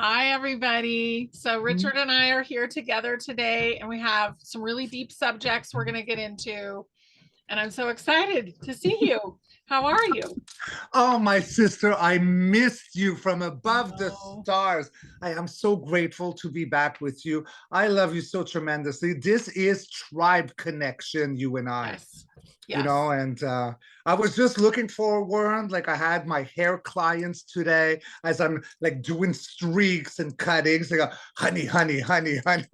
Hi, everybody. So Richard and I are here together today, and we have some really deep subjects we're going to get into. And I'm so excited to see you. How are you? Oh, my sister, I missed you from above the Oh, stars. I am so grateful to be back with you. I love you so tremendously. This is tribe connection, you and I, yes. Yes. and I was just looking forward. Like I had my hair clients today as I'm like doing streaks and cuttings. They go, honey, honey, honey, honey.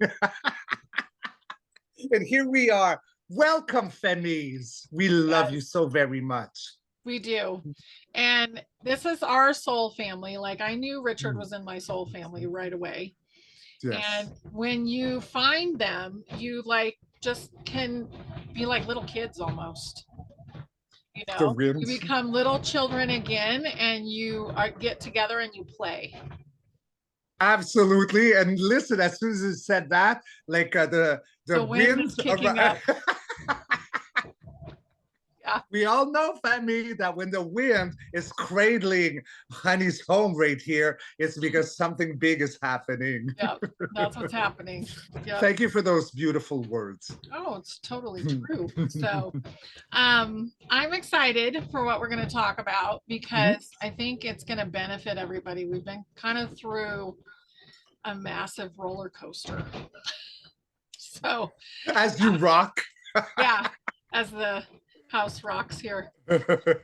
And here we are. Welcome, Femis. We love you Yes, so very much. we do. And this is our soul family. Like I knew Richard Mm, was in my soul family right away. yes. And when you find them, you like just can be like little kids almost. The You winds. become little children again and get together and you play. Absolutely. And listen, as soon as you said that, like the The wind is winds kicking around, up. Yeah. we all know, Femi, that when the wind is cradling Honey's home right here, it's because something big is happening. Yep. That's what's happening. Yep. Thank you for those beautiful words. Oh, it's totally true. So I'm excited for what we're going to talk about because I think it's going to benefit everybody. We've been kind of through a massive roller coaster. So As you rock. yeah, as the house rocks here.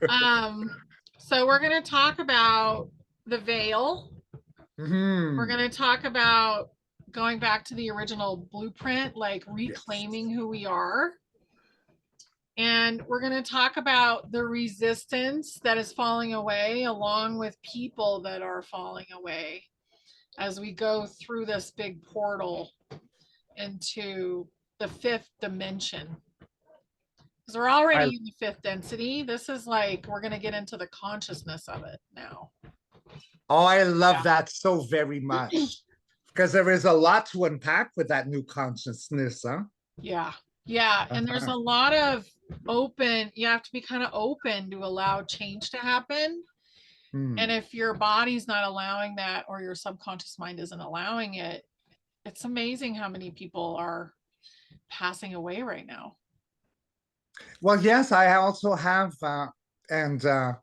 Um, so we're going to talk about the veil. We're Mhm. going to talk about going back to the original blueprint, like Yes. reclaiming who we are. And we're going to talk about the resistance that is falling away, along with people that are falling away as we go through this big portal into the fifth dimension. Because we're I already in the fifth density. This is like we're going to get into the consciousness of it now. oh, I love Yeah. that so very much. Because there is a lot to unpack with that new consciousness, huh? Yeah. Yeah. And there's a lot of you have to be kind of open to allow change to happen. And Hmm. if your body's not allowing that or your subconscious mind isn't allowing it, it's amazing how many people are passing away right now. Well, yes, I also have, and to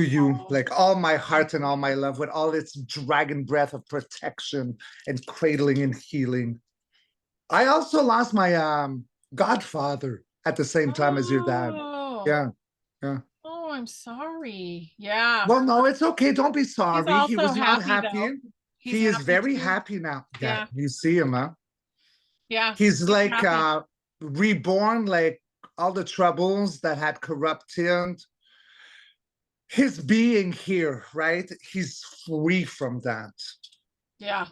you, Oh, like all my thank heart and all my you. love, with all its dragon breath of protection and cradling and healing. I also lost my godfather at the same time as your dad. Oh, Yeah, yeah. oh, I'm sorry. Yeah. Well, no, it's okay. Don't be He's sorry. He also was not happy happy. though. He's He is happy very too. happy now. Yeah, Yeah. you see him, huh? Yeah. He's He's like happy. reborn, like all the troubles that had corrupted his being here, right? He's free from that. Yeah.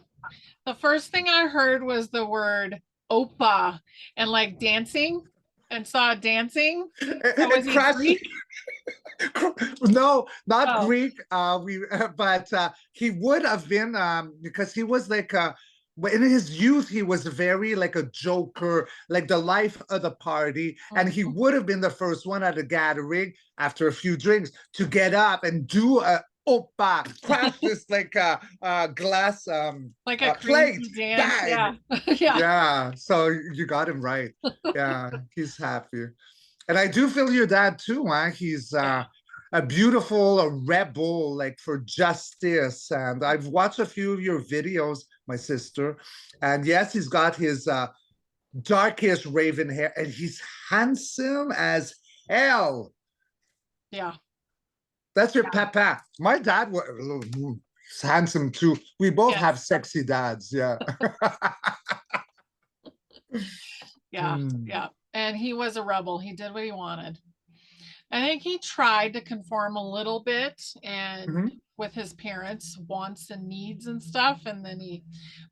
The first thing I heard was the word Opa and like dancing and saw dancing. So was And he crash. Greek? No, not Oh, Greek. But he would have been because he was like in his youth he was very like a joker, like the life of the party, and he mhm. would have been the first one at a gathering after a few drinks to get up and do a oppa, crash this like a glass Like a plate, crazy dance. bang. Yeah. Yeah. Yeah, so you got him right. Yeah, he's happy. And I do feel your dad too, huh? He's Yeah. a beautiful a rebel, like for justice. And I've watched a few of your videos, my sister. And yes, he's got his darkest raven hair, and he's handsome as hell. Yeah. That's your papa. My dad was he's handsome too. We both have Yes. sexy dads. Yeah. Yeah. Hmm. Yeah. And he was a rebel. He did what he wanted. I think he tried to conform a little bit and Mhm. with his parents' wants and needs and stuff. And then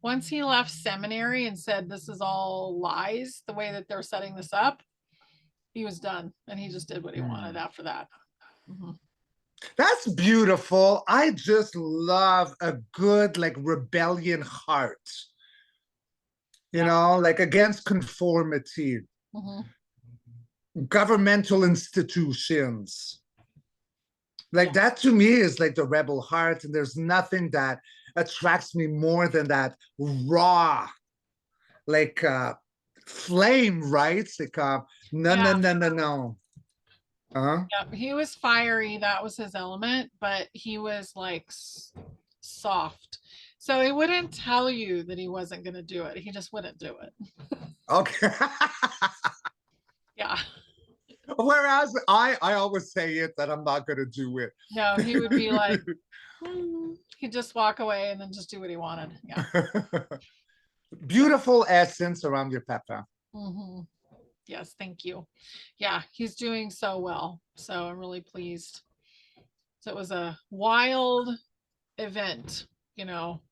once he left seminary and said, this is all lies, the way that they're setting this up, he was done. And he just did what he wanted Hmm. after that. Mm-hmm. That's beautiful. I just love a good like rebellion heart, Yeah. like against conformity, Mm-hmm. governmental institutions. Like Yeah. that to me is like the rebel heart, and there's nothing that attracts me more than that raw, like flame, right? It's like no, no, Yeah. no, no, no. Uh-huh. Yeah. He was fiery. That was his element, but he was like soft. So he wouldn't tell you that he wasn't going to do it. He just wouldn't do it. Okay. Yeah. Whereas I always say it that I'm not gonna do it. No, he would be like, he'd just walk away and then just do what he wanted. Yeah. Beautiful essence around your pepper. Hmm. Yes, thank you. Yeah, he's doing so well. So I'm really pleased. So it was a wild event, you know.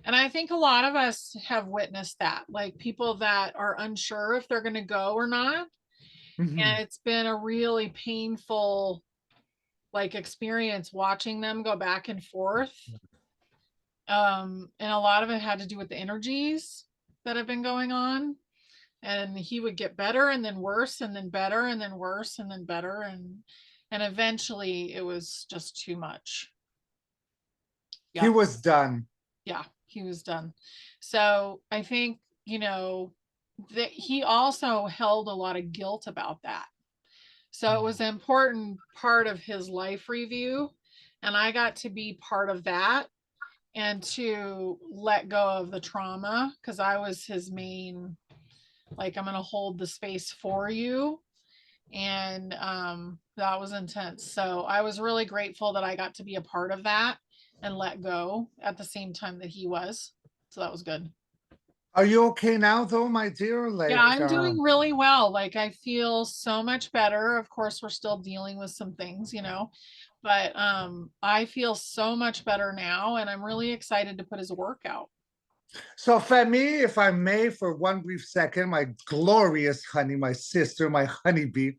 And I think a lot of us have witnessed that, like people that are unsure if they're going to go or not. Mhm. And it's been a really painful like experience watching them go back and forth. And a lot of it had to do with the energies that have been going on. And he would get better and then worse and then better and then worse and then better, and eventually it was just too much. He Yeah. was done. Yeah, he was done. So I think, you know, that he also held a lot of guilt about that. So it was an important part of his life review. And I got to be part of that and to let go of the trauma because I was his main, like, I'm going to hold the space for you. And that was intense. So I was really grateful that I got to be a part of that and let go at the same time that he was. So that was good. Are you okay now though, my dear? Yeah, Like I'm doing really well. Like I feel so much better. Of course, we're still dealing with some things, you know, but I feel so much better now and I'm really excited to put his work out. so Femi, if I may, for one brief second, my glorious honey, my sister, my honeybee.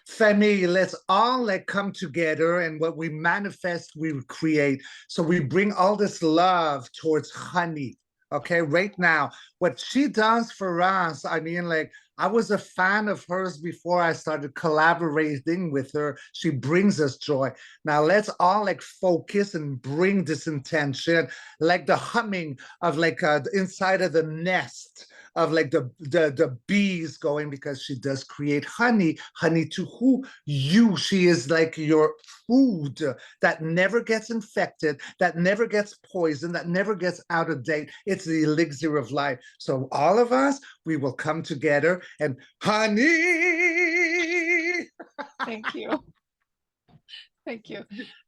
Femi, let's all like come together, and what we manifest, we create. So we bring all this love towards honey. Okay, right now, what she does for us, I mean, like, I was a fan of hers before I started collaborating with her. She brings us joy. Now let's all like focus and bring this intention, like the humming of like inside of the nest of like the bees going, because she does create honey to who? You. She is like your food that never gets infected, that never gets poisoned, that never gets out of date. It's the elixir of life. So all of us, we will come together and honey. Thank you. Thank you.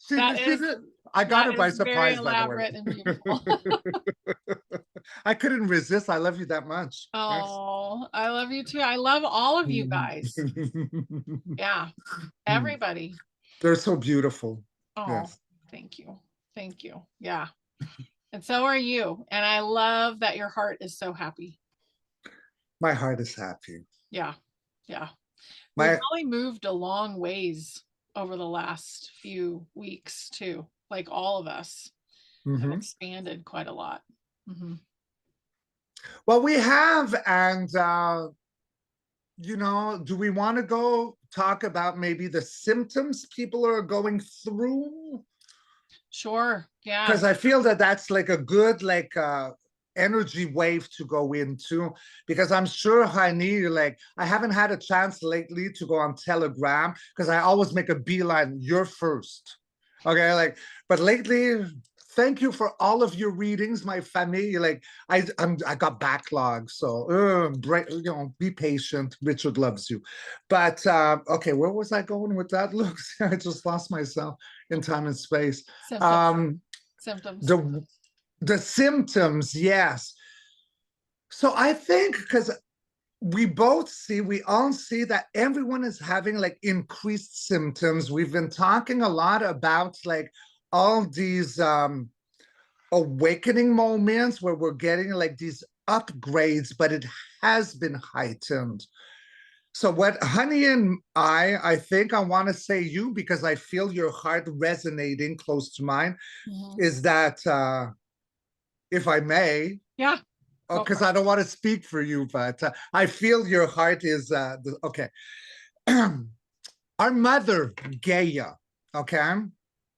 she, That she is did. I got that her by is very surprise, by the way. elaborate and beautiful. I couldn't resist. I love you that much. Yes. Oh, I love you too. I love all of you guys. Yeah, everybody. They're so beautiful. Oh, Yes. thank you. Thank you. Yeah. And so are you. And I love that your heart is so happy. My heart is happy. Yeah. Yeah. We've My really moved a long ways over the last few weeks too. Like all of us have Mhm. expanded quite a lot. Hmm. Well, we have, and do we want to go talk about maybe the symptoms people are going through? Sure. Yeah. Because I feel that that's like a good like energy wave to go into, because I'm sure Heini, like I haven't had a chance lately to go on Telegram because I always make a beeline, you're first. Okay, like, but lately, thank you for all of your readings, my family. Like I got backlog, so be patient. Richard loves you. But okay, where was I going with that? Look, I just lost myself in time and space. Symptoms. Um, Symptoms. the symptoms, yes. So I think because we all see that everyone is having like increased symptoms. We've been talking a lot about like all these awakening moments where we're getting like these upgrades, but it has been heightened. So what Honey and I think I want to say you, because I feel your heart resonating close to mine, Mhm. is that if I may, Yeah. Go for because it. I don't want to speak for you, but I feel your heart is okay. Our mother, Gaia, okay?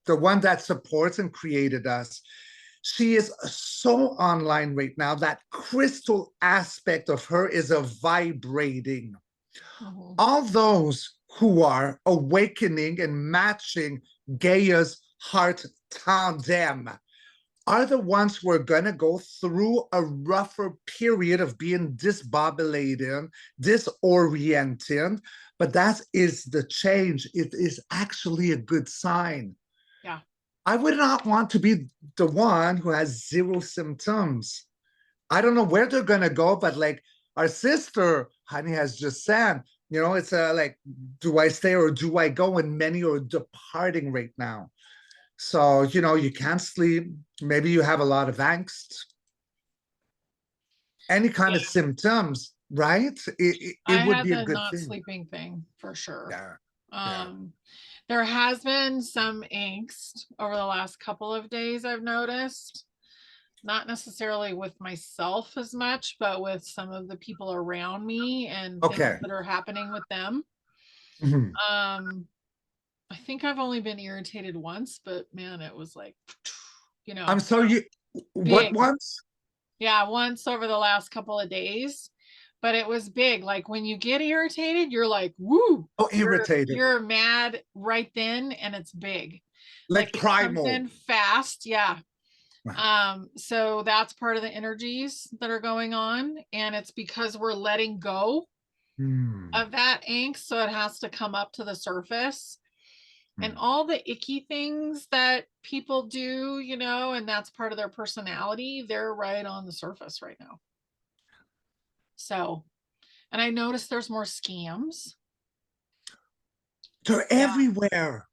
the one that supports and created us. She is so online right now. That crystal aspect of her is a vibrating. All those who are awakening and matching Gaia's heart tandem are the ones who are going to go through a rougher period of being disbobulated, disoriented. But that is the change. It is actually a good sign. Yeah. I would not want to be the one who has zero symptoms. I don't know where they're going to go, but like our sister, Honey, has just said, you know, it's like, do I stay or do I go? And many are departing right now. So, you know, you can't sleep. Maybe you have a lot of angst. Any kind of symptoms, right? It I would had be a the good not thing. sleeping thing for sure. Yeah. Yeah. There has been some angst over the last couple of days, I've noticed. Not necessarily with myself as much, but with some of the people around me and things Okay. that are happening with them. Mhm. I think I've only been irritated once, but man, it was like, you know, I'm sorry, what big. once? Yeah, once over the last couple of days, but it was big. Like when you get irritated, you're like, woo, Oh, irritated. you're mad right then, and it's big. Like Like it comes primal. in fast. Yeah. So that's part of the energies that are going on, and it's because we're letting go of that angst, so it has to come up to the surface. And all the icky things that people do, you know, and that's part of their personality, they're right on the surface right now. So, and I noticed there's more scams. They're everywhere.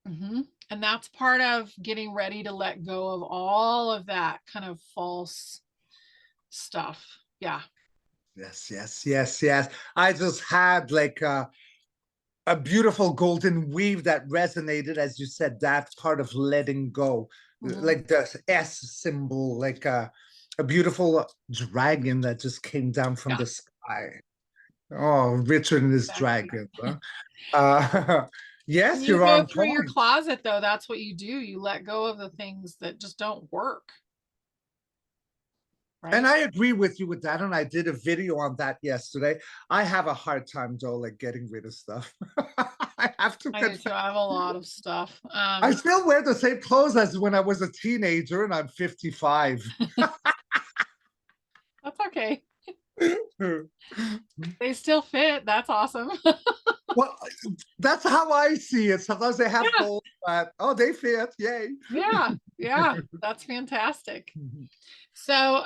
And that's part of getting ready to let go of all of that kind of false stuff. Yeah. Yes, yes, yes, yes. I just had like a beautiful golden weave that resonated, as you said, that's part of letting go. Like the S symbol, like a beautiful dragon that just came down from the sky. Oh, Richard and his dragon. Huh? When Yes, you you're go on through your point. closet, though, that's what you do. You let go of the things that just don't work. And Right. I agree with you with that. And I did a video on that yesterday. I have a hard time, though, like getting rid of stuff. I have to I do confess. too. I have a lot of stuff. I still wear the same clothes as when I was a teenager, and I'm 55. That's okay. They still fit. That's awesome. Well, that's how I see it. Sometimes they have Yeah. holes, but oh, they fit. Yay. Yeah. Yeah. That's fantastic. So,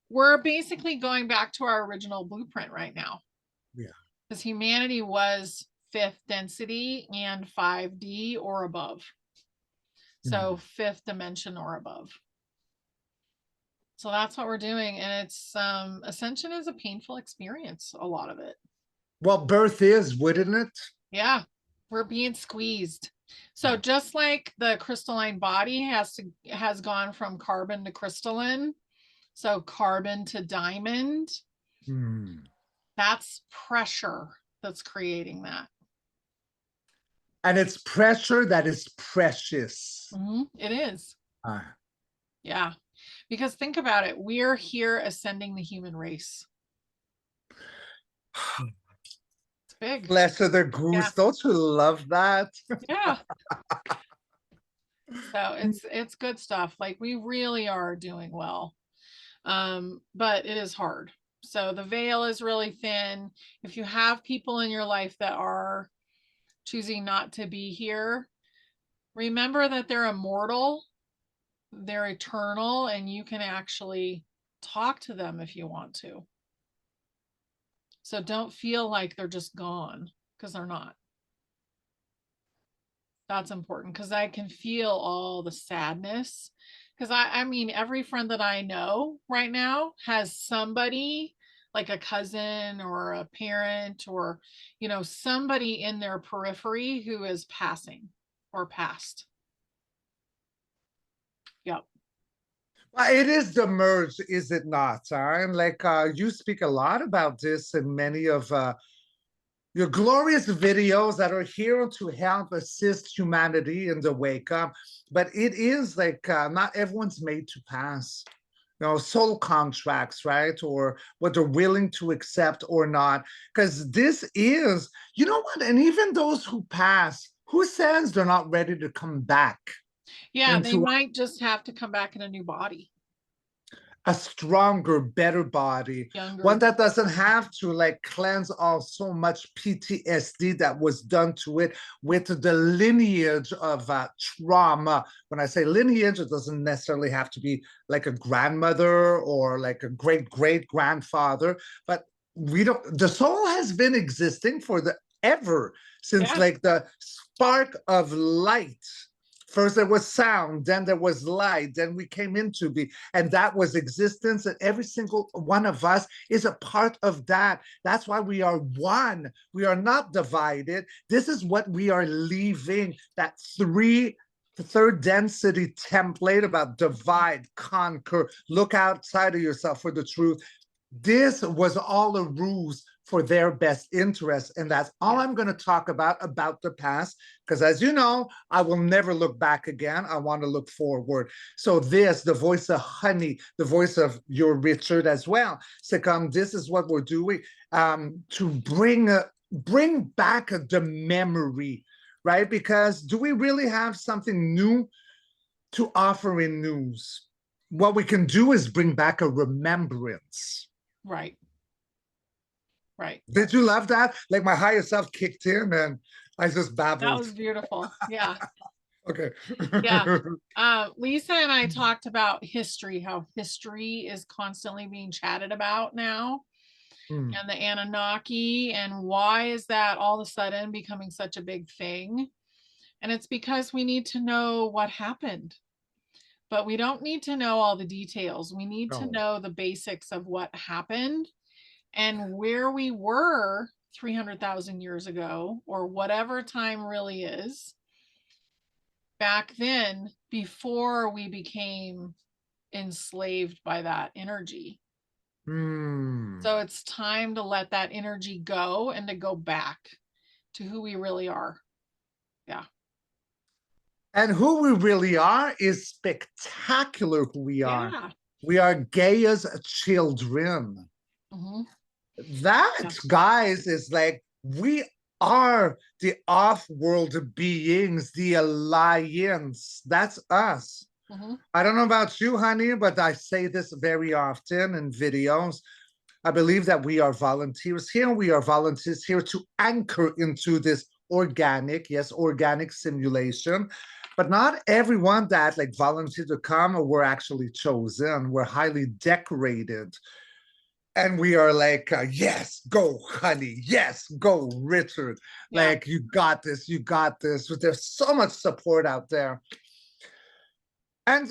we're basically going back to our original blueprint right now. Yeah. Because humanity was fifth density and 5D or above. So, fifth dimension or above. So that's what we're doing. And it's Ascension is a painful experience, a lot of it. Well, birth is, wouldn't it? Yeah, we're being squeezed. So just like the crystalline body has gone from carbon to crystalline, so carbon to diamond, that's pressure that's creating that. And it's pressure that is precious. It is. Yeah. Because think about it, we're here ascending the human race. It's big. Flesh of the goose. Don't you love that? Yeah. So it's good stuff. Like we really are doing well. But it is hard. So the veil is really thin. If you have people in your life that are choosing not to be here, remember that they're immortal, they're eternal, and you can actually talk to them if you want to. So don't feel like they're just gone, because they're not. That's important, because I can feel all the sadness. Because I mean, every friend that I know right now has somebody like a cousin or a parent or, you know, somebody in their periphery who is passing or passed. Yep. Well, it is the merge, is it not? And like you speak a lot about this in many of your glorious videos that are here to help assist humanity in the wake up. But it is like not everyone's made to pass. You know, soul contracts, right? Or what they're willing to accept or not. Because this is, you know what? And even those who pass, who says they're not ready to come back Yeah, they into might just have to come back in a new body, a stronger, better body, one younger. that doesn't have to like cleanse off so much PTSD that was done to it with the lineage of trauma. When I say lineage, it doesn't necessarily have to be like a grandmother or like a great great grandfather, but we don't. The soul has been existing for the ever since Yeah. like the spark of light. First there was sound, then there was light, then we came into the, and that was existence, and every single one of us is a part of that. That's why we are one. We are not divided. This is what we are leaving, that third density template about divide, conquer, look outside of yourself for the truth. This was all a ruse for their best interest. And that's all Yeah. I'm going to talk about the past. Because as you know, I will never look back again. I want to look forward. So this, the voice of Honey, the voice of your Richard as well. So this is what we're doing to bring back the memory, right? Because do we really have something new to offer in news? What we can do is bring back a remembrance. Right. Right. Did you love that? Like my higher self kicked in and I just That babbled. was beautiful. Yeah. Okay. Yeah. Lisa and I talked about history, how history is constantly being chatted about now, Hmm. and the Anunnaki, and why is that all of a sudden becoming such a big thing? And it's because we need to know what happened, but we don't need to know all the details. We need to No. know the basics of what happened and where we were 300,000 years ago, or whatever time really is, back then before we became enslaved by that energy. Hmm. So it's time to let that energy go and to go back to who we really are. Yeah. And who we really are is spectacular who we are. Yeah. We are Gaia's children. Hmm. That, Yeah. guys, is like we are the off-world beings, the alliance. That's us. Hmm. I don't know about you, honey, but I say this very often in videos. I believe that we are volunteers here. We are volunteers here to anchor into this organic, yes, organic simulation. But not everyone that like volunteered to come were actually chosen. We're highly decorated. And we are like, yes, go, honey. Yes, go, Richard. Yeah. Like, you got this. You got this. There's so much support out there. And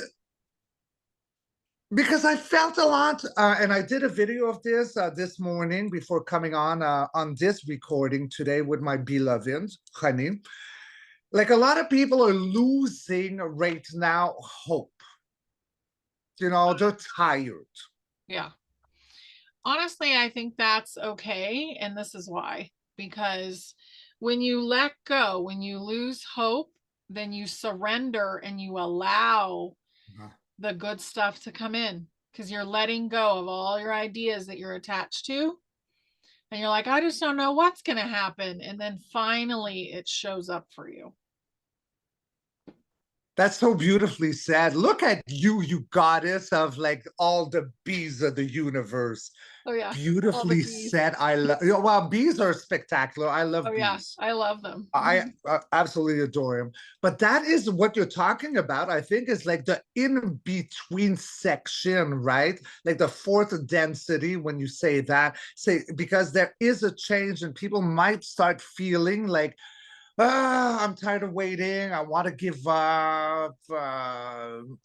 because I felt a lot, and I did a video of this morning before coming on this recording today with my beloved honey. Like a lot of people are losing right now hope. You know, they're tired. Yeah. Honestly, I think that's okay. And this is why. Because when you let go, when you lose hope, then you surrender and you allow the good stuff to come in, because you're letting go of all your ideas that you're attached to. And you're like, I just don't know what's going to happen. And then finally it shows up for you. That's so beautifully said. Look at you, you goddess of like all the bees of the universe. Oh, yeah. All the Beautifully bees. said. I love. Well, bees are spectacular. I love Oh, yeah. bees. I love them. I absolutely adore him. But that is what you're talking about. I think is like the in between section, right? Like the fourth density. When you say that, say because there is a change, and people might start feeling like, I'm tired of waiting. I want to give up.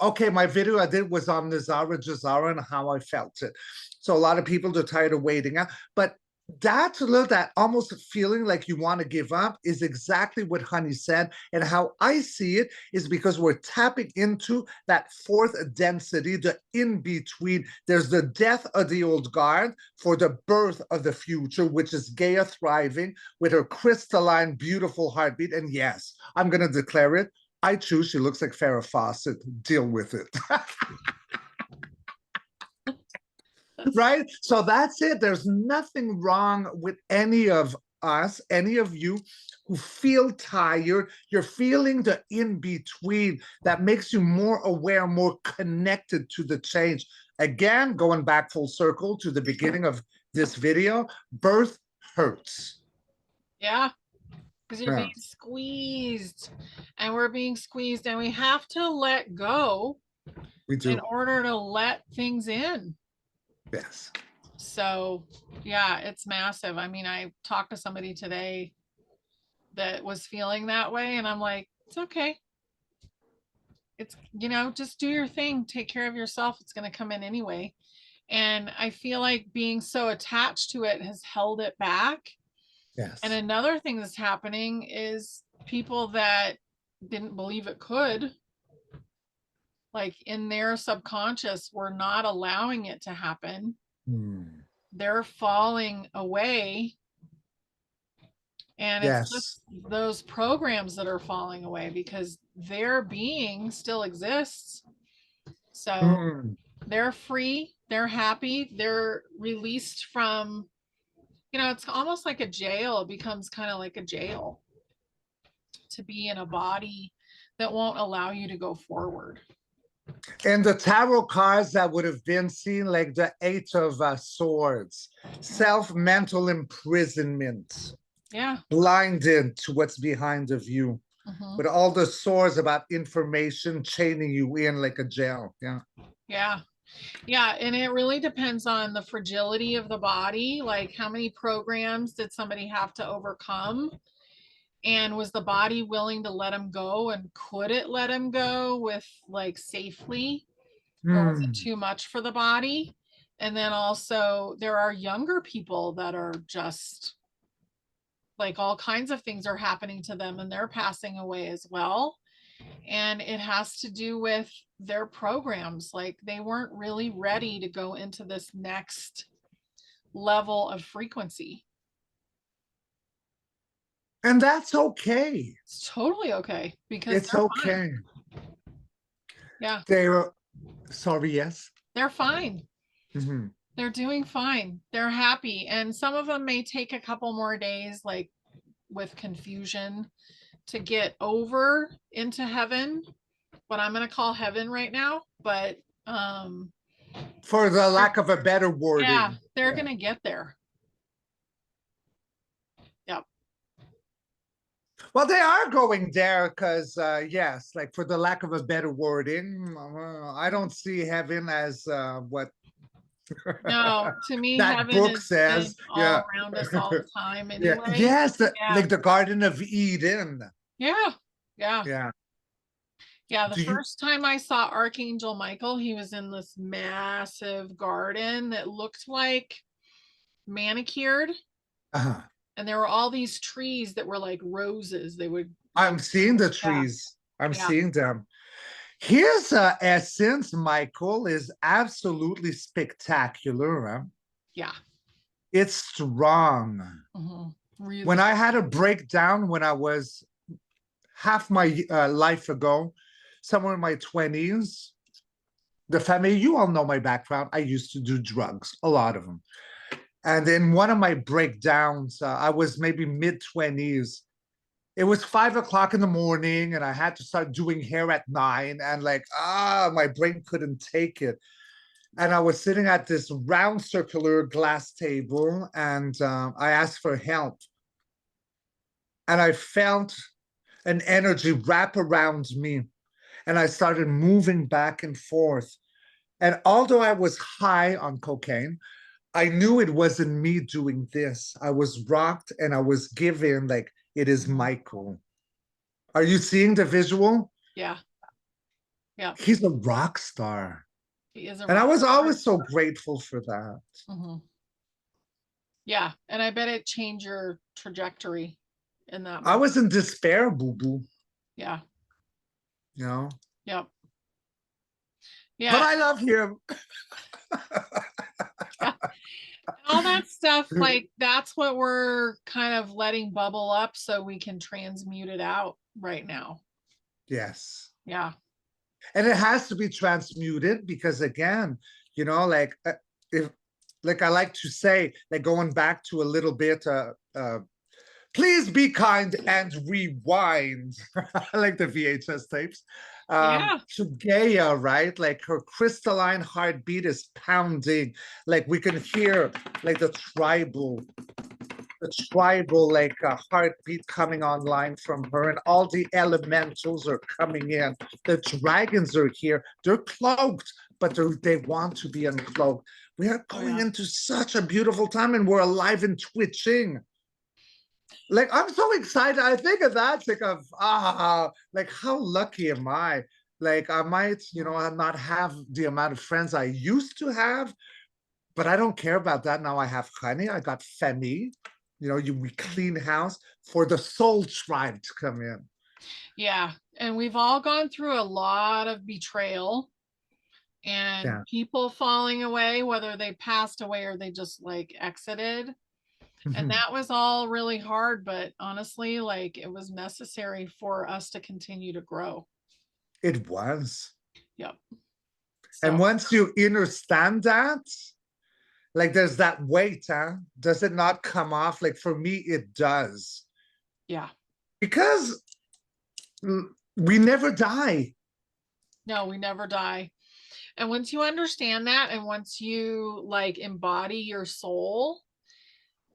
Okay, my video I did was on Nazara Jazara and how I felt it. So a lot of people are tired of waiting. But That little, that almost feeling like you want to give up is exactly what Honey said. And how I see it is because we're tapping into that fourth density, the in between. There's the death of the old guard for the birth of the future, which is Gaia thriving with her crystalline, beautiful heartbeat. And yes, I'm going to declare it. I choose. She looks like Farrah Fawcett. Deal with it. Right? So that's it. There's nothing wrong with any of us, any of you who feel tired. You're feeling the in between that makes you more aware, more connected to the change. Again, going back full circle to the beginning of this video, birth hurts. Yeah, because you're Yeah, being squeezed, and we're being squeezed, and we have to let go we in do. order to let things in. Yes. So, yeah, it's massive. I mean, I talked to somebody today that was feeling that way, and I'm like, it's okay. It's, just do your thing, take care of yourself. It's going to come in anyway. And I feel like being so attached to it has held it back. And Yes. another thing that's happening is people that didn't believe it could, like in their subconscious, were not allowing it to happen. Hmm. They're falling away. And it's Yes. just those programs that are falling away because their being still exists. So Hmm. they're free, they're happy, they're released from, it's almost like a jail. It becomes kind of like a jail to be in a body that won't allow you to go forward. And the tarot cards that would have been seen like the Eight of Swords, self-mental imprisonment, Yeah. blinded to what's behind of you, Hmm. with all the swords about information chaining you in like a jail. Yeah. Yeah. Yeah. And it really depends on the fragility of the body. Like, how many programs did somebody have to overcome? And was the body willing to let him go? And could it let him go with, like, safely? Or was it Hmm. too much for the body? And then also, there are younger people that are just like, all kinds of things are happening to them and they're passing away as well. And it has to do with their programs. Like, they weren't really ready to go into this next level of frequency. And that's okay. It's totally okay because It's they're fine. okay. Yeah, They're sorry, yes. they're fine. Hmm. They're doing fine. They're happy. And some of them may take a couple more days, like with confusion, to get over into heaven, what I'm going to call heaven right now. But For the they're- lack of a better yeah, wording. they're Yeah. going to get there. Yep. Well, they are going there because, yes, like for the lack of a better wording, I don't see heaven as what No, to me, that heaven book has been says. Yeah. all around us all the time Yeah. anyway. Yes, Yeah. like the Garden of Eden. Yeah. Yeah. Yeah. Yeah. The Do you? first time I saw Archangel Michael, he was in this massive garden that looked like manicured. Uh, And there were all these trees that were like roses. They would like, I'm seeing the yeah, trees. I'm yeah, seeing them. His essence, Michael, is absolutely spectacular. Huh? yeah. It's strong. Really When I strong. had a breakdown when I was half my life ago, somewhere in my 20s, the family, you all know my background. I used to do drugs, a lot of them. And in one of my breakdowns, I was maybe mid 20s. It was 5 o'clock in the morning, and I had to start doing hair at 9. And like, my brain couldn't take it. And I was sitting at this round circular glass table, and I asked for help. And I felt an energy wrap around me, and I started moving back and forth. And although I was high on cocaine, I knew it wasn't me doing this. I was rocked and I was given, like, it is Mhm. Michael. Are you seeing the visual? Yeah. Yeah. He's a rock star. He is a And I rock was star. always so grateful for that. Mhm. Yeah. And I bet it changed your trajectory in that I moment. was in despair, boo boo, Yeah. you know. Yep. But Yeah. I love him. Yeah. All that stuff, like that's what we're kind of letting bubble up so we can transmute it out right now. Yes. Yeah. And it has to be transmuted because, again, you know, like if, like I like to say, like going back to a little bit, please be kind and rewind. I like the VHS tapes. Yeah. To Gaia, right? Like her crystalline heartbeat is pounding. Like we can hear like the tribal like heartbeat coming online from her, and all the elementals are coming in. The dragons are here. They're cloaked, but they want to be uncloaked. We are Oh, going yeah. into such a beautiful time, and we're alive and twitching. Like I'm so excited. I think of that, think of like how lucky am I? Like I might, not have the amount of friends I used to have, but I don't care about that now. I have honey. I got Femi. We clean house for the soul tribe to come in. Yeah. And we've all gone through a lot of betrayal and Yeah. people falling away, whether they passed away or they just like exited. And that was all really hard, but honestly, like it was necessary for us to continue to grow. It was. Yep. And So, once you understand that, like there's that weight, huh? Does it not come off? Like for me, it does. yeah. Because we never die. No, we never die. And once you understand that, and once you like embody your soul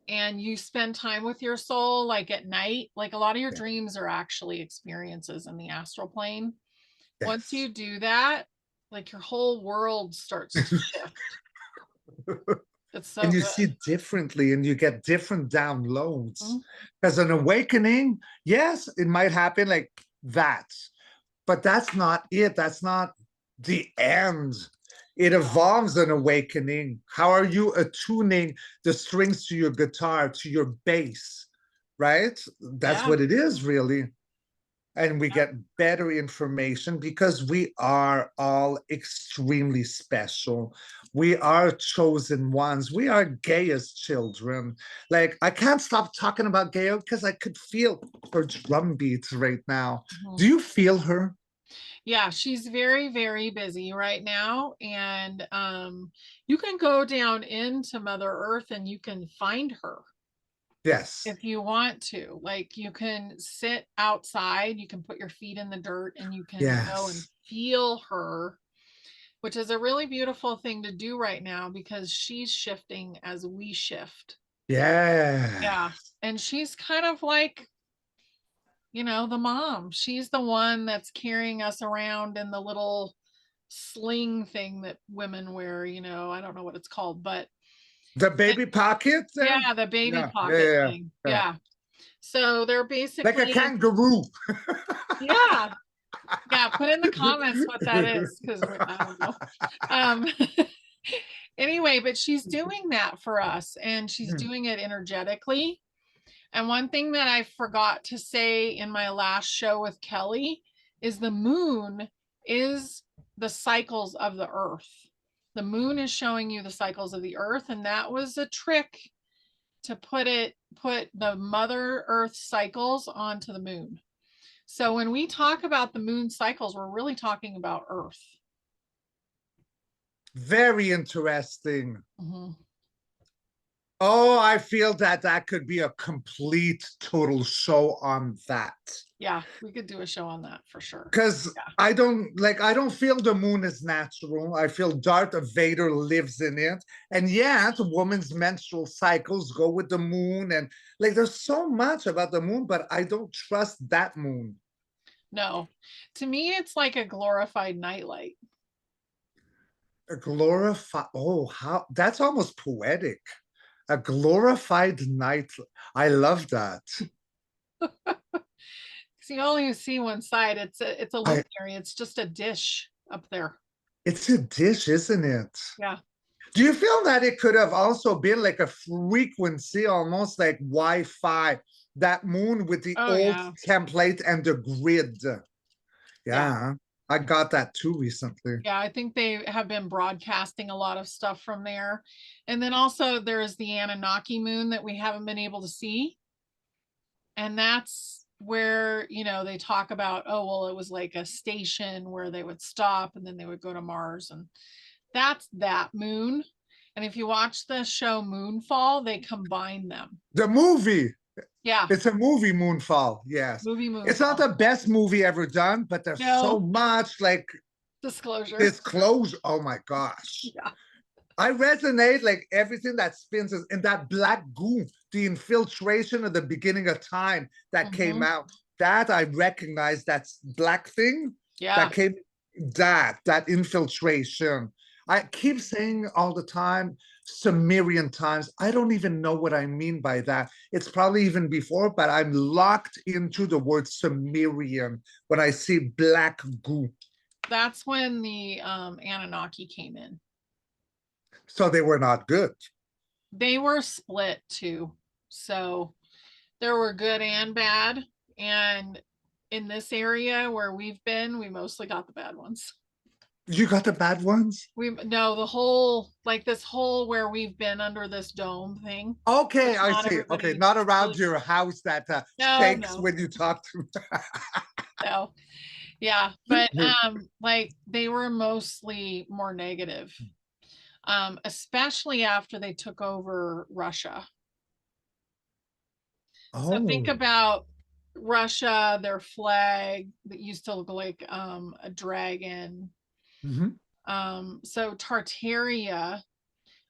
and you spend time with your soul, like at night, like a lot of your Yeah. dreams are actually experiences in the astral plane. Once you Yes. do that, like your whole world starts to shift. It's so And you good. see differently and you get different downloads. Mhm. As an awakening, yes, it might happen like that, but that's not it. That's not the end. It evolves an awakening. How are you attuning the strings to your guitar, to your bass, right? That's Yeah. what it is, really. And we get better information because we are all extremely special. We are chosen ones. We are Gaia's children. Like, I can't stop talking about Gaia because I could feel her drum beats right now. Mhm. Do you feel her? Yeah, she's very, very busy right now. And you can go down into Mother Earth and you can find her Yes. if you want to. Like you can sit outside, you can put your feet in the dirt and you can go and Yes. feel her, which is a really beautiful thing to do right now because she's shifting as we shift. Yeah. Yeah. And she's kind of like, the mom. She's the one that's carrying us around in the little sling thing that women wear, I don't know what it's called, but The baby pocket there? yeah, the baby Yeah. Yeah. pocket Yeah. thing. Yeah. Yeah. So they're Like a basically, kangaroo. yeah, yeah, put in the comments what that is because I don't know. Um, anyway, but she's doing that for us and she's doing it energetically. And one thing that I forgot to say in my last show with Kelly is the moon is the cycles of the earth. The moon is showing you the cycles of the earth, and that was a trick to put the Mother Earth cycles onto the moon. So when we talk about the moon cycles, we're really talking about Earth. Very interesting. Mhm. Oh, I feel that that could be a complete total show on that. Yeah, we could do a show on that for sure. Because Yeah. I don't feel the moon is natural. I feel Darth Vader lives in it. And yet women's menstrual cycles go with the moon. And like there's so much about the moon, but I don't trust that moon. No, to me, it's like a glorified nightlight. A glorified, oh, how that's almost poetic. A glorified night. I love that. So you only see one side. It's a I luminary. It's just a dish up there. it's a dish, isn't it? Yeah. Do you feel that it could have also been like a frequency, almost like Wi-Fi, that moon with the Oh old yeah. template and the grid? Yeah. Yeah, I got that too recently. Yeah, I think they have been broadcasting a lot of stuff from there. And then also there's the Anunnaki moon that we haven't been able to see. And that's where, they talk about, oh, well, it was like a station where they would stop and then they would go to Mars. And that's that moon. And if you watch the show Moonfall, they combine them. The movie. Yeah, It's a movie, Moonfall. Yes. movie It's not Moonfall. the best movie ever done, but there's so No much like disclosure. disclosure. Oh my gosh. Yeah. I resonate like everything that spins is in that black goo, the infiltration of the beginning of time that came out. That I recognize, that's black thing Yeah. that came, that infiltration. I keep saying all the time, Sumerian times. I don't even know what I mean by that. It's probably even before, but I'm locked into the word Sumerian when I see black goo. That's when the Anunnaki came in. So they were not good. They were split too. So there were good and bad. And in this area where we've been, we mostly got the bad ones. You got the bad ones? The whole, like this whole where we've been under this dome thing. Okay, I see. Okay, not around really, your house that shakes when you talk to. No. Yeah, but like they were mostly more negative. Especially after they took over Russia. So think about Russia, their flag that used to look like a dragon. So Tartaria,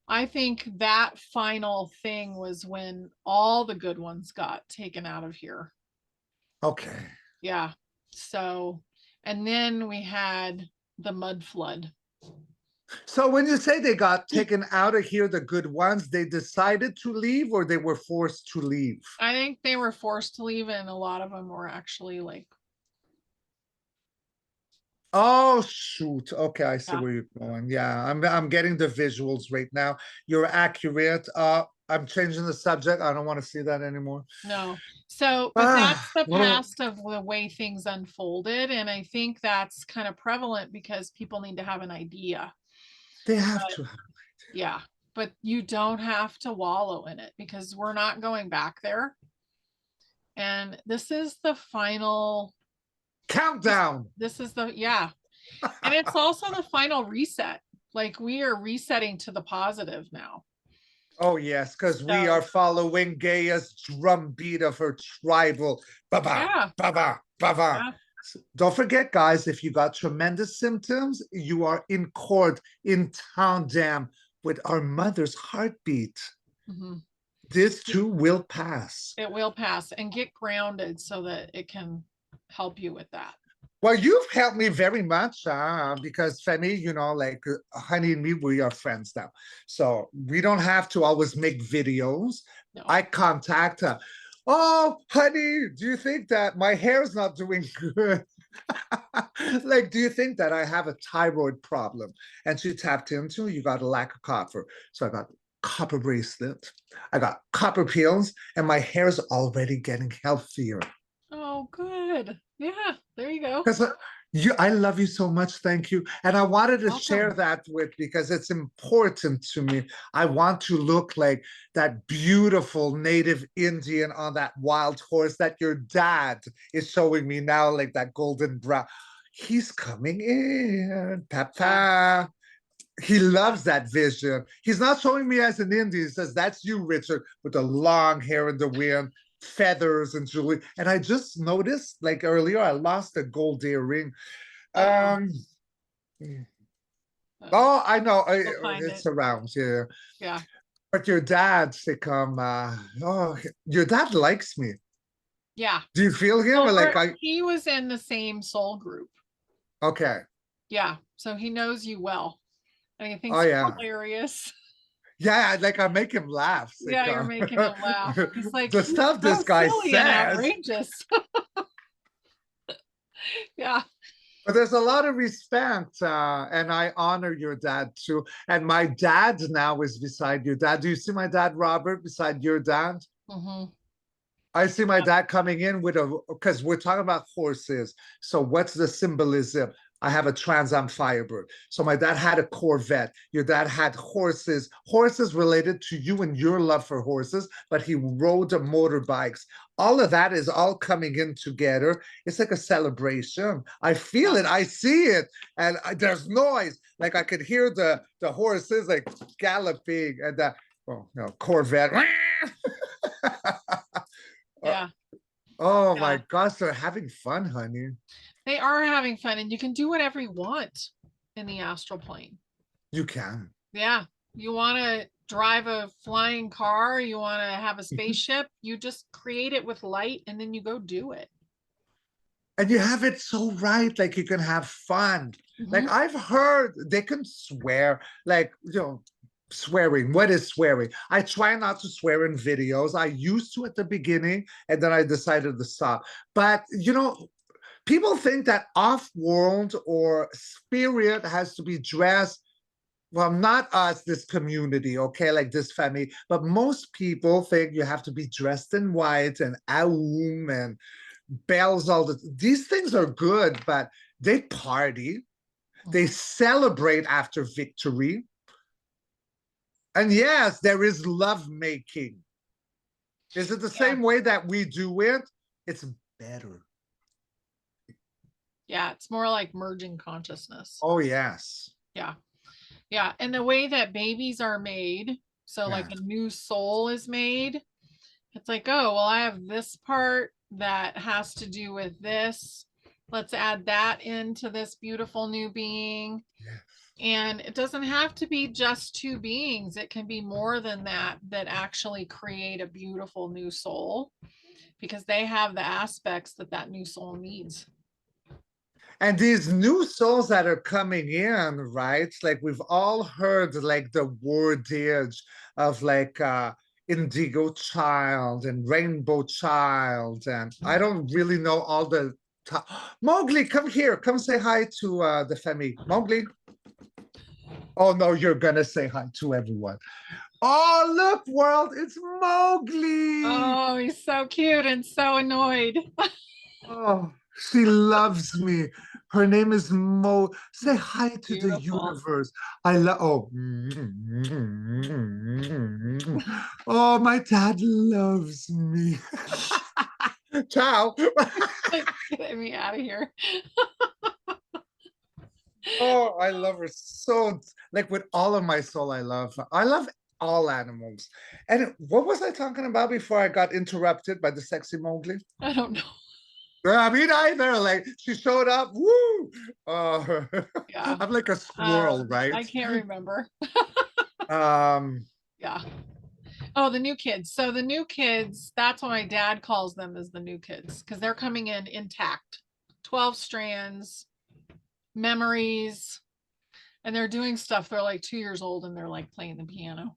I think that final thing was when all the good ones got taken out of here. Okay. Yeah. So, and then we had the mud flood. So when you say they got taken out of here, the good ones, they decided to leave or they were forced to leave? I think they were forced to leave, and a lot of them were actually like. Oh shoot. Okay, I see Yeah. where you're going. Yeah, I'm getting the visuals right now. You're accurate. I'm changing the subject. I don't want to see that anymore. No. So, but that's the past of the way things unfolded. And I think that's kind of prevalent because people need to have an idea. They have to have it. Yeah. But you don't have to wallow in it because we're not going back there. And this is the final countdown. This is yeah. And it's also the final reset. Like we are resetting to the positive now. Oh, yes, because we are following Gaia's drumbeat of her tribal. Ba-ba, ba-ba, ba-ba. Yeah. Don't forget, guys, if you got tremendous symptoms, you are in court, in tandem with our mother's heartbeat. This too will pass. It will pass, and get grounded so that it can help you with that. Well, you've helped me very much because Femi, like Honey and me, we are friends now. So we don't have to always make videos. No. I contact her. Oh, honey, do you think that my hair is not doing good? Like, do you think that I have a thyroid problem? And she tapped into, you got a lack of copper. So I got copper bracelet. I got copper pills, and my hair is already getting healthier. Oh, good. Yeah, there you go. Because I love you so much. Thank you. And I wanted to share that with, because it's important to me. I want to look like that beautiful native Indian on that wild horse that your dad is showing me now, like that golden brown. He's coming in, Papa. He loves that vision. He's not showing me as an Indian. He says, that's you, Richard, with the long hair in the wind, feathers and jewelry. And I just noticed, like earlier, I lost a gold earring. Oh, I know. It's around. Yeah. Yeah. But your dad, your dad likes me. Yeah. Do you feel him? Well, he was in the same soul group. Okay. Yeah. So he knows you well. And he thinks you're hilarious. Yeah, like I make him laugh. Yeah, you're making him laugh. He's like, the stuff this guy says. And outrageous. Yeah. But there's a lot of respect, and I honor your dad too. And my dad now is beside your dad. Do you see my dad, Robert, beside your dad? Hmm. I see my dad coming in with a, because we're talking about horses. So what's the symbolism? I have a Trans Am Firebird. So my dad had a Corvette. Your dad had horses, horses related to you and your love for horses, but he rode motorbikes. All of that is all coming in together. It's like a celebration. I feel Yeah. it. I see it. And there's noise. Like I could hear the horses like galloping and the Corvette. Yeah. Oh my Yeah. gosh, they're having fun, honey. They are having fun, and you can do whatever you want in the astral plane. You can. Yeah. You want to drive a flying car, you want to have a spaceship, you just create it with light and then you go do it. And you have it so right, like you can have fun. Like Hmm. I've heard they can swear, like, swearing. What is swearing? I try not to swear in videos. I used to at the beginning, and then I decided to stop. But, people think that off-world or spirit has to be dressed, well, not us, this community, okay, like this family, but most people think you have to be dressed in white and aum and bells, these things are good, but they party, they Hmm. celebrate after victory. And yes, there is love making. Is it the Yeah. same way that we do it? It's better. Yeah. It's more like merging consciousness. Oh, yes. Yeah. Yeah. And the way that babies are made, so like Yeah. a new soul is made, it's like, oh, well, I have this part that has to do with this. Let's add that into this beautiful new being. Yeah. And it doesn't have to be just two beings. It can be more than that, that actually create a beautiful new soul because they have the aspects that that new soul needs. And these new souls that are coming in, right? Like we've all heard like the wordage of like indigo child and rainbow child. And I don't really know all the Mowgli, come here. Come say hi to the family. Mowgli. Oh no, you're gonna say hi to everyone. Oh, look, world, it's Mowgli. Oh, he's so cute and so annoyed. Oh, she loves me. Her name is Mo. Say hi to the Beautiful. universe. I love. Oh, oh, my dad loves me. Ciao. Get me out of here. Oh, I love her so. Like with all of my soul, I love her. I love all animals. And what was I talking about before I got interrupted by the sexy Mowgli? I don't know. Me neither. Like she showed up. Woo! Yeah. I'm like a squirrel, right? I can't remember. Um, Yeah. Oh, the new kids. So the new kids, that's what my dad calls them, as the new kids, because they're coming in intact. 12 strands, memories, and they're doing stuff. They're like 2 years old and they're like playing the piano.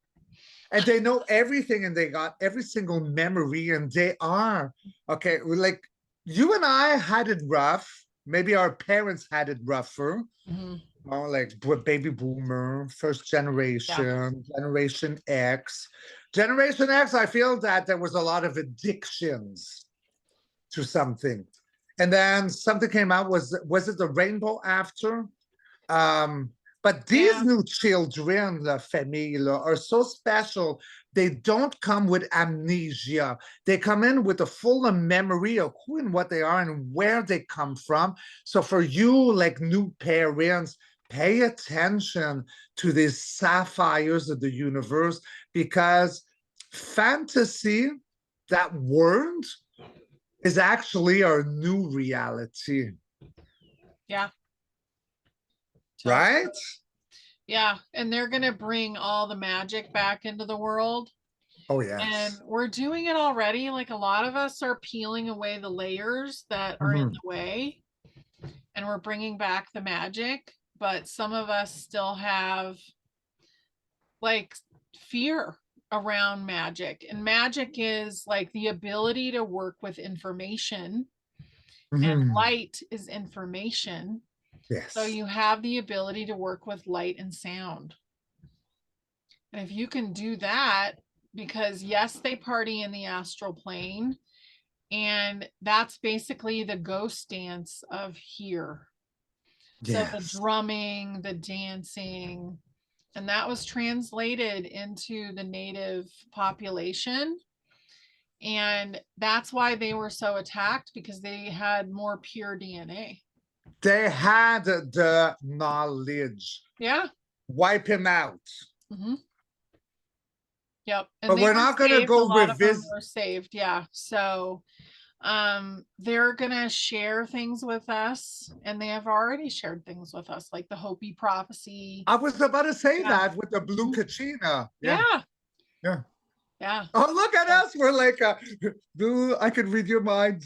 and they know everything, and they got every single memory, and they are okay. Like you and I had it rough. Maybe our parents had it rougher. Mhm. Like baby boomer, first Yeah. generation, Generation X. Generation X, I feel that there was a lot of addictions to something. And then something came out, was it the rainbow after? Um, but these Yeah. new children, the family, are so special. They don't come with amnesia. They come in with a full memory of who and what they are and where they come from. So for you, like new parents, pay attention to these sapphires of the universe, because fantasy, that word, is actually our new reality, Yeah. Totally. right? Yeah. And they're going to bring all the magic back into the world. Oh, And yes. we're doing it already. Like a lot of us are peeling away the layers that are in Mhm. the way, and we're bringing back the magic. But some of us still have like fear around magic. And magic is like the ability to work with information, and Mhm. light is information. So Yes. you have the ability to work with light and sound. And if you can do that, because yes, they party in the astral plane, and that's basically the ghost dance of here. So the Yes. drumming, the dancing, and that was translated into the native population. And that's why they were so attacked, because they had more pure DNA. They had the knowledge. Yeah. Wipe him out. Hmm. Yep. And But they we're were not going to saved. A go lot of them revisit. were saved. Yeah. So they're gonna share things with us, and they have already shared things with us, like the Hopi prophecy. I was about to say Yeah. that with the blue Mhm. kachina. Yeah. Yeah. Yeah. Yeah. Oh, look at us. We're like, I can read your mind.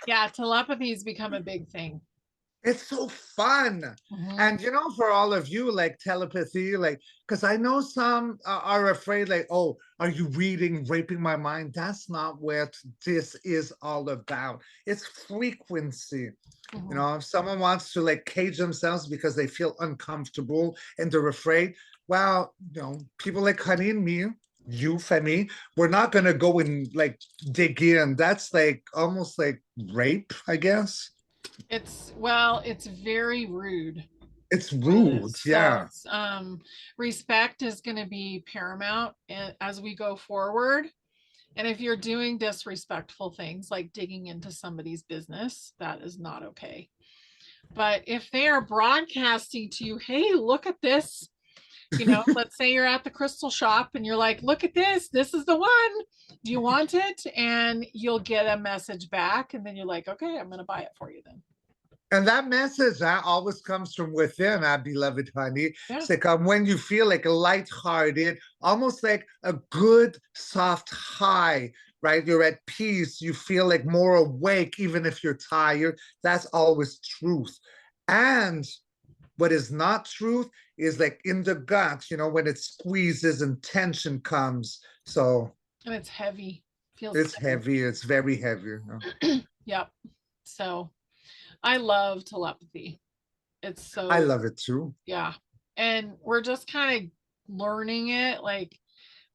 Yeah, telepathy has become a big thing. It's so fun. Hmm. And for all of you, like telepathy, like, because I know some are afraid, like, oh, are you reading, raping my mind? That's not what this is all about. It's frequency. Hmm. If someone wants to like cage themselves because they feel uncomfortable and they're afraid, well, people like Honey and me, you, Femi, we're not going to go and like dig in. That's like almost like rape, I guess. It's very rude. It's It rude. is. So Yeah. it's respect is going to be paramount as we go forward. And if you're doing disrespectful things like digging into somebody's business, that is not okay. But if they are broadcasting to you, hey, look at this, let's say you're at the crystal shop and you're like, look at this, this is the one. Do you want it? And you'll get a message back, and then you're like, okay, I'm going to buy it for you then. And that message that always comes from within, our beloved honey. Yeah. It's like when you feel like lighthearted, almost like a good soft high, right? You're at peace. You feel like more awake, even if you're tired. That's always truth. And what is not truth is like in the gut, when it squeezes and tension comes. So And it's heavy, feels it's heavy. heavy. It's very heavy. Yep. So I love telepathy. It's I so, love it too. yeah. And we're just kind of learning it. Like,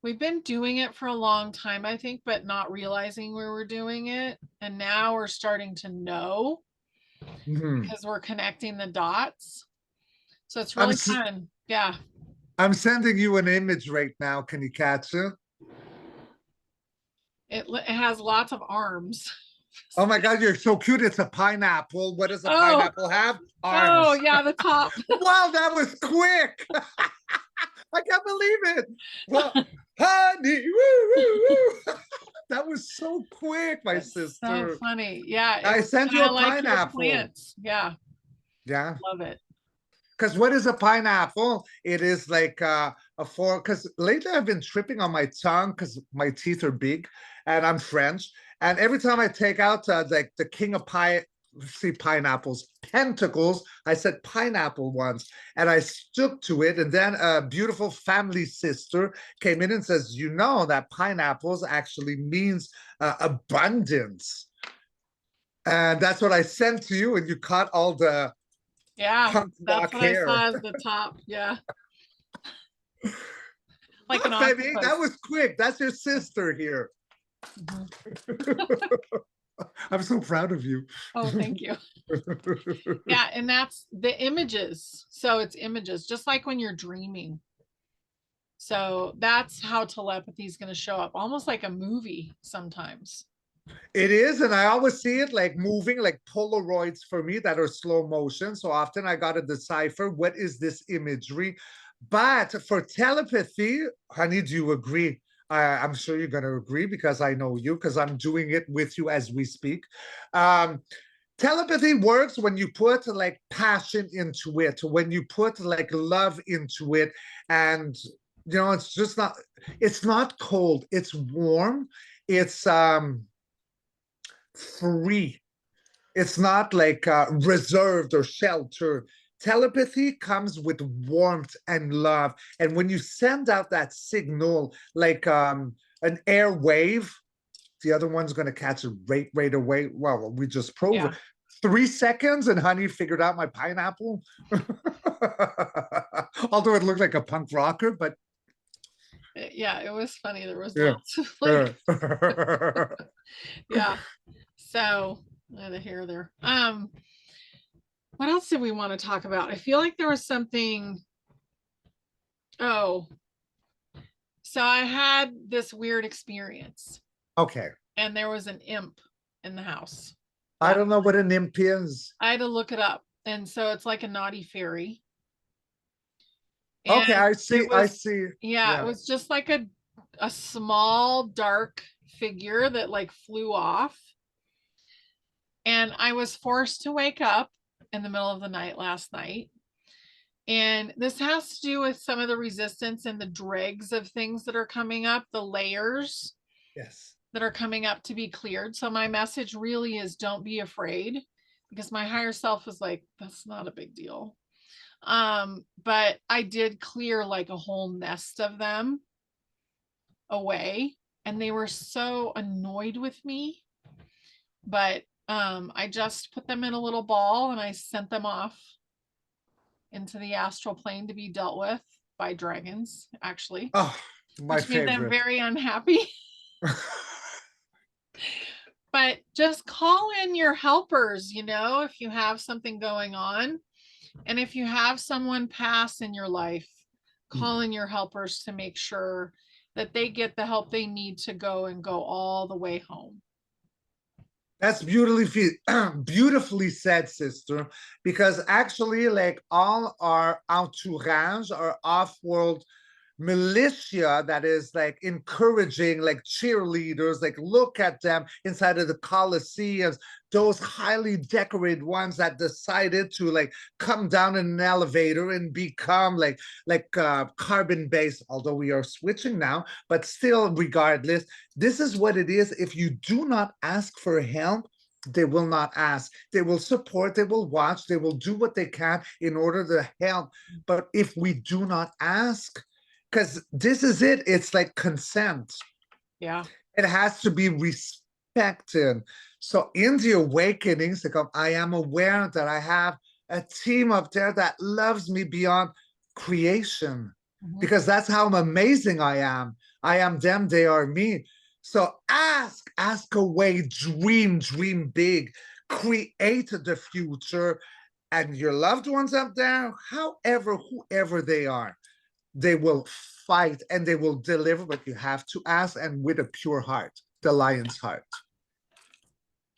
we've been doing it for a long time, I think, but not realizing we were doing it. And now we're starting to know, Mhm. because we're connecting the dots. So it's I'm really fun. Yeah. I'm sending you an image right now. Can you catch it? It has lots of arms. Oh my God, you're so cute. It's a pineapple. What does a Oh, pineapple have? oh, Arms. yeah, the top. Wow, that was quick. I can't believe it. Well, honey, woo, woo, woo. That was so quick, my That's so sister. funny. Yeah, it I was sent you kind a of like your pineapple. plants. Yeah, Yeah. love it. Because what is a pineapple? It is like a form. Because lately I've been tripping on my tongue because my teeth are big, and I'm French. And every time I take out like the king of pie, see pineapples, pentacles, I said pineapple once, and I stuck to it. And then a beautiful family sister came in and says, that pineapples actually means abundance. And that's what I sent to you, and you caught all the Yeah, punk that's rock what I hair. saw as the top. Yeah, like an Look, baby, that octopus. was quick. That's your sister here. Mhm. I'm so proud of you. Oh, thank you. Yeah, and that's the images. So it's images, just like when you're dreaming. So that's how telepathy is going to show up, almost like a movie sometimes. It is, and I always see it like moving like Polaroids for me that are slow motion. So often I got to decipher what is this imagery. But for telepathy, honey, do you agree? I'm sure you're going to agree because I know you, because I'm doing it with you as we speak. Um, Telepathy works when you put like passion into it, when you put like love into it, and it's not cold, it's warm, it's free. It's not like reserved or sheltered. Telepathy comes with warmth and love. And when you send out that signal, like an air wave, the other one's going to catch it right away. Well, we just prove Yeah. it. 3 seconds and honey figured out my pineapple. Although it looked like a punk rocker, but Yeah, it was funny. There was yeah. lots of like, yeah. So I had a hair there. What else did we want to talk about? I feel like there was something. Oh, so I had this weird experience, Okay. and there was an imp in the house. I don't know what an imp is. I had to look it up. And so it's like a naughty fairy. Okay, And I see. it I was, see. yeah, it was just like a small dark figure that like flew off. And I was forced to wake up in the middle of the night last night. And this has to do with some of the resistance and the dregs of things that are coming up, the layers Yes. that are coming up to be cleared. So my message really is don't be afraid, because my higher self is like, that's not a big deal. But I did clear like a whole nest of them away, and they were so annoyed with me. But I just put them in a little ball and I sent them off into the astral plane to be dealt with by dragons, actually, Oh, my which made them favorite. very unhappy. But just call in your helpers, if you have something going on. And if you have someone pass in your life, call in your helpers to make sure that they get the help they need to go all the way home. That's beautifully said, sister. Because actually, like all our entourage, our off-world militia that is like encouraging, like cheerleaders, like look at them inside of the Colosseums, those highly decorated ones that decided to like come down in an elevator and become like carbon based, although we are switching now, but still regardless, this is what it is. If you do not ask for help, they will not ask. They will support, they will watch, they will do what they can in order to help. But if we do not ask, because this is it, it's like consent. Yeah. It has to be respected. So in the awakenings, like I am aware that I have a team up there that loves me beyond creation, because that's how amazing I am. I am them, they are me. So ask away, dream big, create the future, and your loved ones up there, however, whoever they will fight and they will deliver, but you have to ask, and with a pure heart, the lion's heart.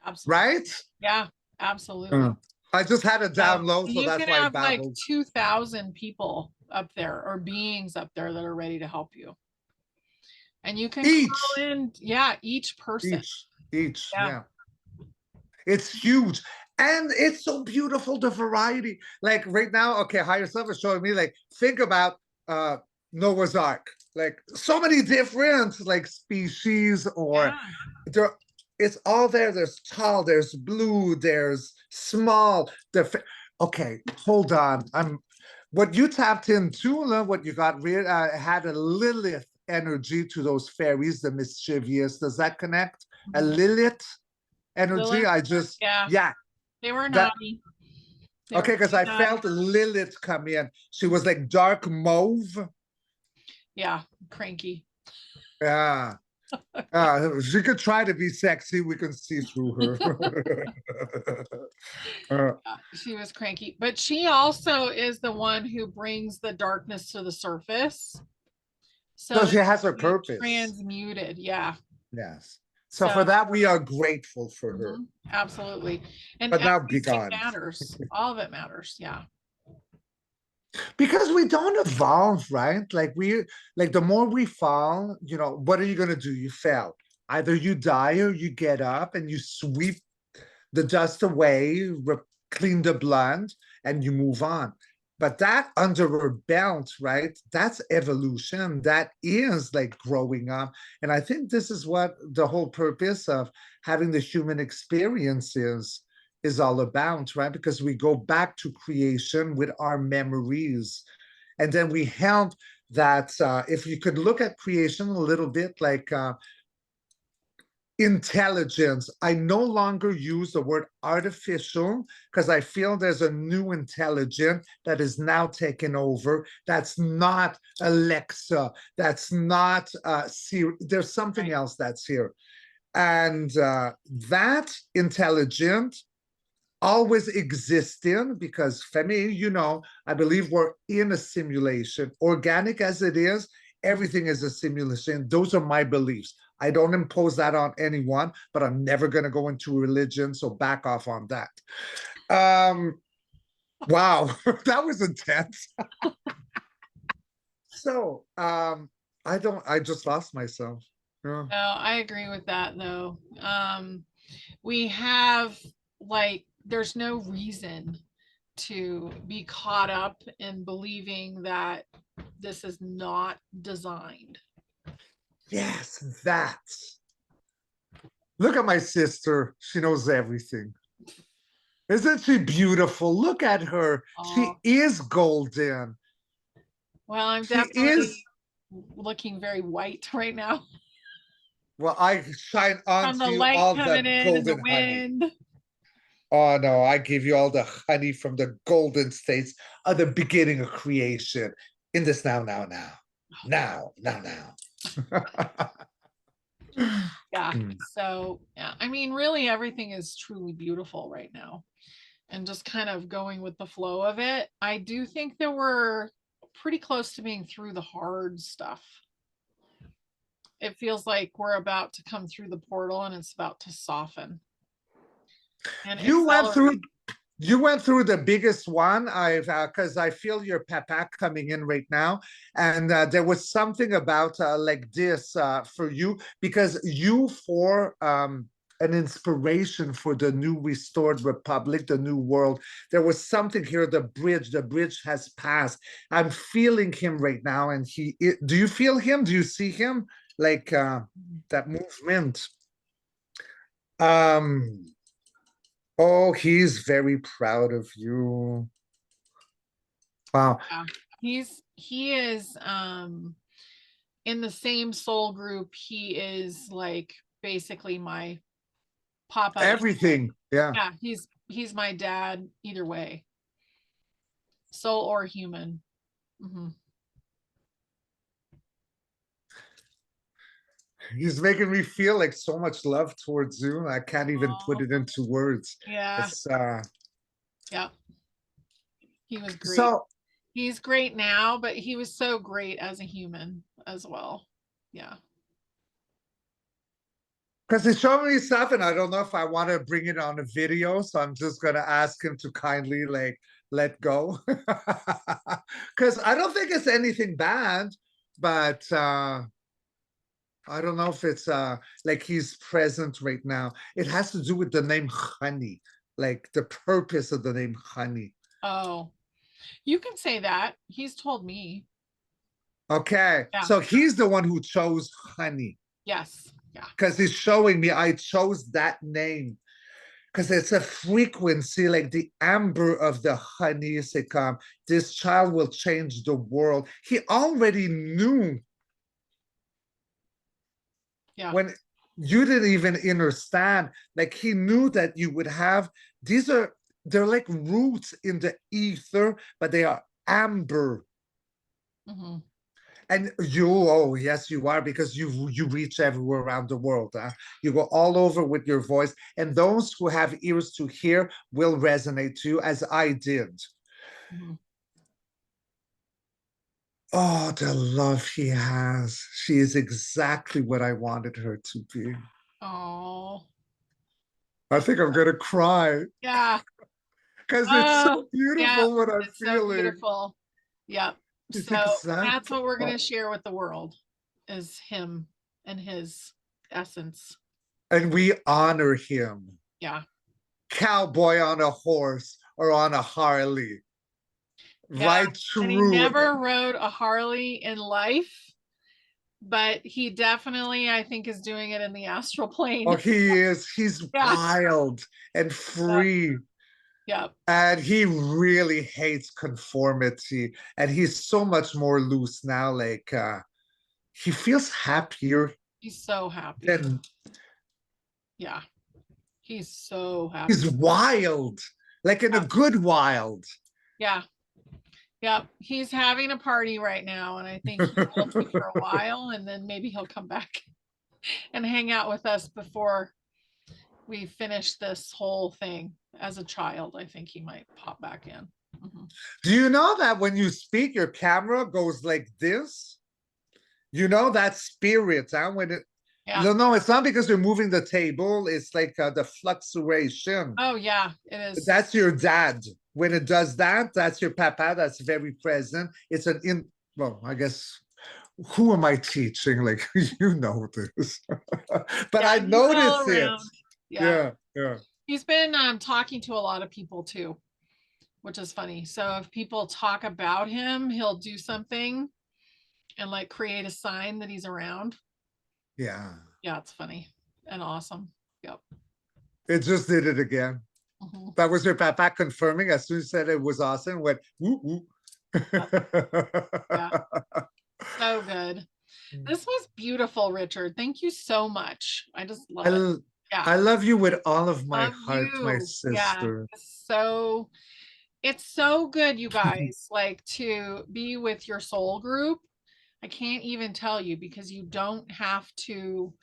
Absolutely. Right? Yeah, absolutely. I just had a down low, so you that's can why I have like babbled. 2,000 people up there, or beings up there, that are ready to help you. And you can call in, each person. Each, yeah. It's huge. And it's so beautiful, the variety. Like right now, okay, higher self is showing me, like, think about Noah's Ark. Like so many different like species, or there, it's all there. There's tall, there's blue, there's small. Okay, hold on. What you tapped into, what you got rid had a Lilith energy to those fairies, the mischievous. Does that connect? A Lilith energy? Lilith? I just, yeah. They were naughty. Okay, because I felt Lilith come in. She was like dark mauve. Yeah, cranky. Yeah. She could try to be sexy. We can see through her. She was cranky. But she also is the one who brings the darkness to the surface. So she has her purpose. Transmuted, yeah. Yes. So for that, we are grateful for her. Absolutely. And but now be gone. Matters. All of it matters. Yeah. Because we don't evolve, right? Like the more we fall, what are you going to do? You fail. Either you die or you get up and you sweep the dust away, clean the blood, and you move on. But that under our belt, right? That's evolution. That is like growing up. And I think this is what the whole purpose of having the human experience is all about, right? Because we go back to creation with our memories. And then we help that, if you could look at creation a little bit like intelligence. I no longer use the word artificial because I feel there's a new intelligence that is now taken over. That's not Alexa. That's not Siri. There's something else that's here. And that intelligence always existing because for me, I believe we're in a simulation. Organic as it is, everything is a simulation. Those are my beliefs. I don't impose that on anyone, but I'm never going to go into religion, so back off on that. Wow, that was intense. So, I just lost myself. Yeah. No, I agree with that though. We have there's no reason to be caught up in believing that this is not designed. Yes, that. Look at my sister. She knows everything. Isn't she beautiful? Look at her. She is golden. Well, I'm She definitely is. looking very white right now. Well, I shine From the onto you light all coming the in and the golden honey. wind. Oh no, I give you all the honey from the golden states of the beginning of creation. In this now. Yeah. So, yeah, I mean, really, everything is truly beautiful right now. And just kind of going with the flow of it. I do think that we're pretty close to being through the hard stuff. It feels like we're about to come through the portal and it's about to soften and accelerate. You went through the biggest one. I've because I feel your papa coming in right now, and there was something about like this for you because you for an inspiration for the new restored republic, the new world. There was something here. The bridge has passed. I'm feeling him right now, and do you feel him? Do you see him? Like that movement. Um. Oh, he's very proud of you. Wow. Yeah. He is in the same soul group. He is like basically my papa. Everything. Yeah. Yeah, he's my dad either way. Soul or human. Mm-hmm. He's making me feel like so much love towards you. I can't even put Oh, it into words. yeah. It's Yeah. He was great. so He's great now, but he was so great as a human as well. Yeah. because he's showing me stuff, and I don't know if I want to bring it on a video, so I'm just gonna ask him to kindly like let go. Because I don't think it's anything bad, but I don't know if it's like he's present right now. It has to do with the name honey, like the purpose of the name honey. Oh, you can say that. He's told me. Okay, Yeah. so he's the one who chose honey. Yes. Yeah. Because he's showing me I chose that name. Because it's a frequency, like the amber of the honey is like, this child will change the world. He already knew. Yeah. When you didn't even understand, like he knew that you would have they're like roots in the ether, but they are amber. Mm-hmm. And oh yes, you are, because you reach everywhere around the world. You go all over with your voice, and those who have ears to hear will resonate to you, as I did. Mm-hmm. Oh, the love he has. She is exactly what I wanted her to be. Oh. I think I'm gonna cry. Yeah. Because it's so Yeah. beautiful what I'm It's so feeling. beautiful. Yeah. It's So that's exactly. what we're gonna share with the world is him and his essence. And we honor him. Yeah. Cowboy on a horse or on a Harley. Yeah. Right And he through. never rode a Harley in life, but he definitely, I think, is doing it in the astral plane. Oh, he is. He's Yeah. wild and free. Yeah. And he really hates conformity. And he's so much more loose now. Like he feels happier He's so happy. than Yeah. He's so happy. He's wild, like in a good wild. Yeah. Yeah. He's having a party right now, and I think he will be for a while, and then maybe he'll come back and hang out with us before we finish this whole thing. As a child, I think he might pop back in. Do you know that when you speak, your camera goes like this? You know that spirit, huh? When it, Yeah. no, it's not because you're moving the table. It's like the fluctuation. Oh yeah, it is. That's your dad. When it does that, that's your papa. That's very present. It's an in. Well, I guess who am I teaching? Like you know this, but Yeah, I he's all notice it. around. Yeah. Yeah, yeah. He's been talking to a lot of people too, which is funny. So if people talk about him, he'll do something and like create a sign that he's around. Yeah. Yeah, it's funny and awesome. Yep. It just did it again. Mhm. That was your papa confirming as soon as said it was awesome. Went woo woo. Yeah. So good. This was beautiful, Richard. Thank you so much. I just love it. Yeah. I love you with all of my Love heart, my you. Yeah. sister. So it's so good, you guys, like to be with your soul group. I can't even tell you because you don't have to,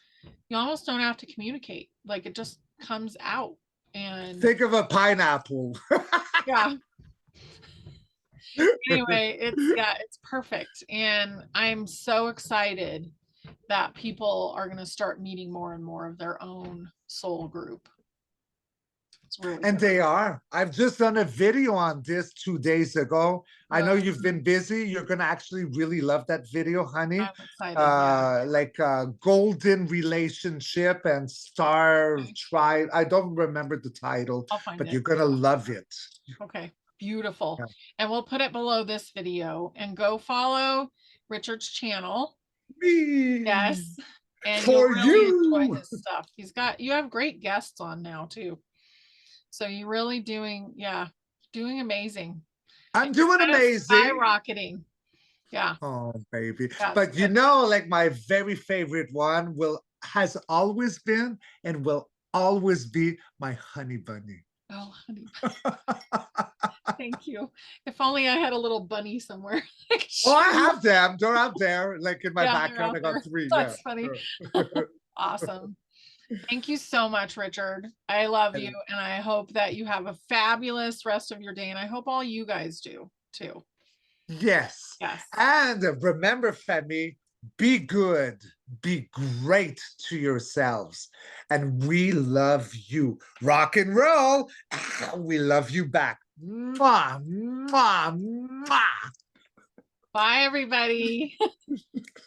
you almost don't have to communicate. Like it just comes out. And Think of a pineapple. yeah. Anyway, it's perfect. And I'm so excited that people are going to start meeting more and more of their own soul group. It's really And good. they are. I've just done a video on this 2 days ago. I know Really, you've been busy. You're gonna actually really love that video, honey. I'm excited. Yeah. Like golden relationship and star Okay. tribe. I don't remember the title, I'll find but it. you're gonna love it. Okay. Beautiful. Yeah. And we'll put it below this video and go follow Richard's channel. Me Yes. And you'll for really enjoy you. his stuff. You have great guests on now too. So you're really doing amazing. I'm And you're doing kind of amazing. skyrocketing. Yeah. Oh, baby. That's But you good. know, like my very favorite one has always been and will always be my honey bunny. Oh, honey. Thank you. If only I had a little bunny somewhere. Oh, I have them. They're out there, like in my Yeah, they're background. out I got there. three. Yeah. That's funny. Awesome. Thank you so much, Richard. I love you, and I hope that you have a fabulous rest of your day, and I hope all you guys do too. Yes. Yes. And remember, Femi, be good, be great to yourselves. And we love you. Rock and roll. We love you back. Mwah, mwah, mwah. Bye, everybody.